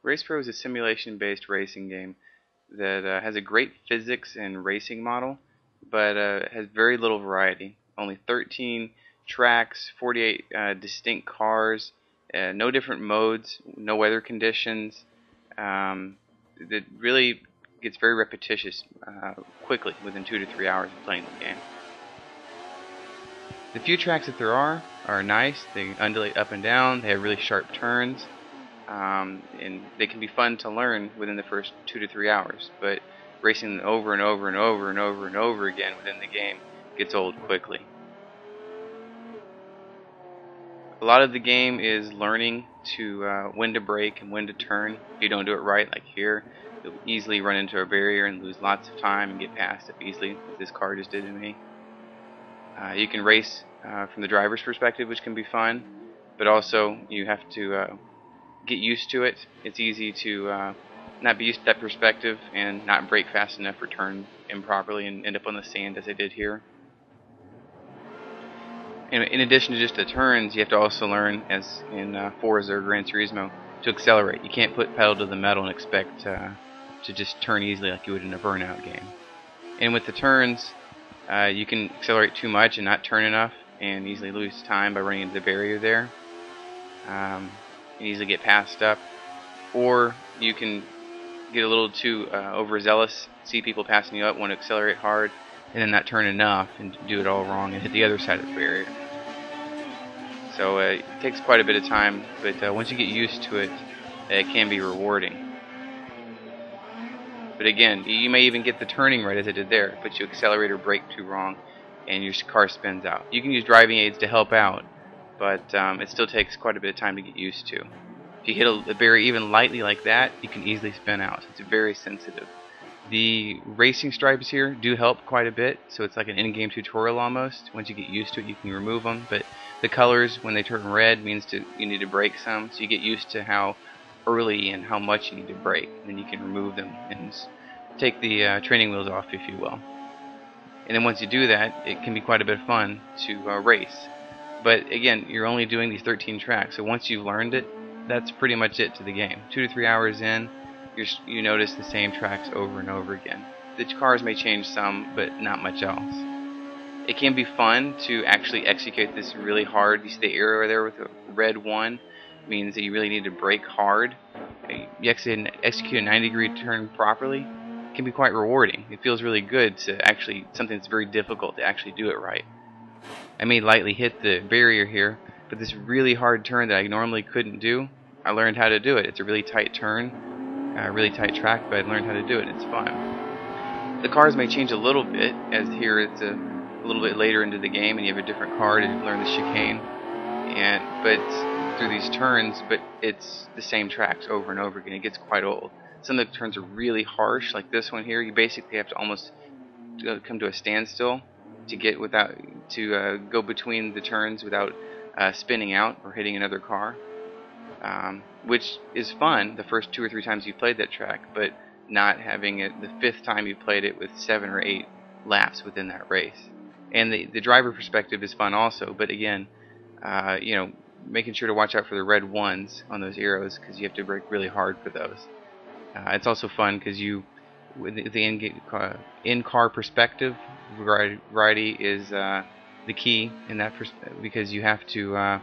Race Pro is a simulation-based racing game that has a great physics and racing model, but has very little variety. Only 13 tracks, 48 distinct cars, no different modes, no weather conditions. It really gets very repetitious quickly within 2 to 3 hours of playing the game. The few tracks that there are nice. They undulate up and down. They have really sharp turns. And they can be fun to learn within the first 2 to 3 hours, but racing them over and over and over and over and over again within the game gets old quickly. A lot of the game is learning to when to brake and when to turn. If you don't do it right, like here, you'll easily run into a barrier and lose lots of time and get past it easily, as this car just did to me. You can race from the driver's perspective, which can be fun, but also you have to get used to it. It's easy to not be used to that perspective and not brake fast enough or turn improperly and end up on the sand as I did here. And in addition to just the turns, you have to also learn, as in Forza or Gran Turismo, to accelerate. You can't put pedal to the metal and expect to just turn easily like you would in a burnout game. And with the turns, you can accelerate too much and not turn enough and easily lose time by running into the barrier there. You easily get passed up, or you can get a little too overzealous, see people passing you up, want to accelerate hard, and then not turn enough and do it all wrong and hit the other side of the barrier. So it takes quite a bit of time, but once you get used to it, it can be rewarding. But again, you may even get the turning right as I did there, but you accelerate or brake too wrong, and your car spins out. You can use driving aids to help out, but it still takes quite a bit of time to get used to. If you hit a barrier even lightly like that, you can easily spin out. It's very sensitive. The racing stripes here do help quite a bit, so it's like an in-game tutorial almost. Once you get used to it, you can remove them, but the colors, when they turn red, means you need to brake some, so you get used to how early and how much you need to brake. Then you can remove them and take the training wheels off, if you will. And then once you do that, it can be quite a bit of fun to race. But again, you're only doing these 13 tracks, so once you've learned it, that's pretty much it to the game. 2 to 3 hours in, you notice the same tracks over and over again. The cars may change some, but not much else. It can be fun to actually execute this really hard. You see the arrow there with the red 1 means that you really need to brake hard. You execute a 90-degree turn properly. It can be quite rewarding. It feels really good to actually, something that's very difficult, to actually do it right. I may lightly hit the barrier here, but this really hard turn that I normally couldn't do, I learned how to do it. It's a really tight turn, a really tight track, but I learned how to do it. It's fun. The cars may change a little bit, as here it's a little bit later into the game and you have a different car to learn the chicane, but through these turns, but it's the same tracks over and over again. It gets quite old. Some of the turns are really harsh, like this one here. You basically have to almost come to a standstill to go between the turns without spinning out or hitting another car, which is fun the first 2 or 3 times you played that track, but not having it the 5th time you played it with 7 or 8 laps within that race. And the driver perspective is fun also, but again, making sure to watch out for the red 1s on those arrows, because you have to brake really hard for those. It's also fun because the in-car perspective variety is the key in that because you have to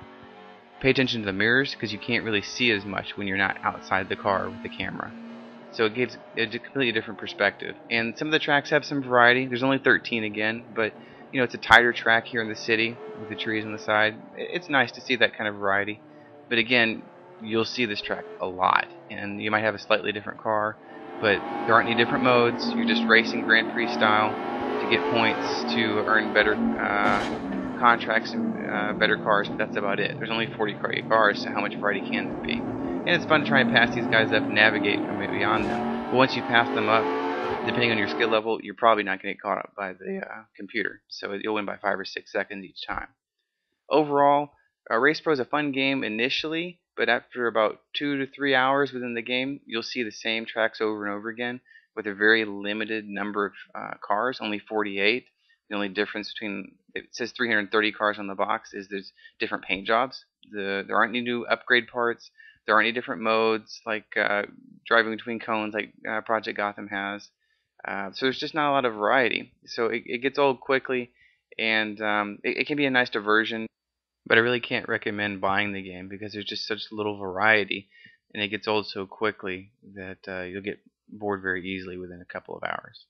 pay attention to the mirrors, because you can't really see as much when you're not outside the car with the camera. So it gives a completely different perspective. And some of the tracks have some variety. There's only 13 again, but it's a tighter track here in the city with the trees on the side. It's nice to see that kind of variety. But again, you'll see this track a lot, and you might have a slightly different car, but there aren't any different modes. You're just racing Grand Prix style to get points to earn better contracts and better cars, but that's about it. There's only 40 cars, so how much variety can there be? And it's fun to try and pass these guys up and navigate beyond them. But once you pass them up, depending on your skill level, you're probably not going to get caught up by the computer. So you'll win by 5 or 6 seconds each time. Overall, Race Pro is a fun game initially, but after about 2 to 3 hours within the game, you'll see the same tracks over and over again with a very limited number of cars, only 48. The only difference between, it says 330 cars on the box, is there's different paint jobs. There aren't any new upgrade parts. There aren't any different modes like driving between cones like Project Gotham has. So there's just not a lot of variety. So it gets old quickly, and it can be a nice diversion. But I really can't recommend buying the game because there's just such little variety, and it gets old so quickly that you'll get bored very easily within a couple of hours.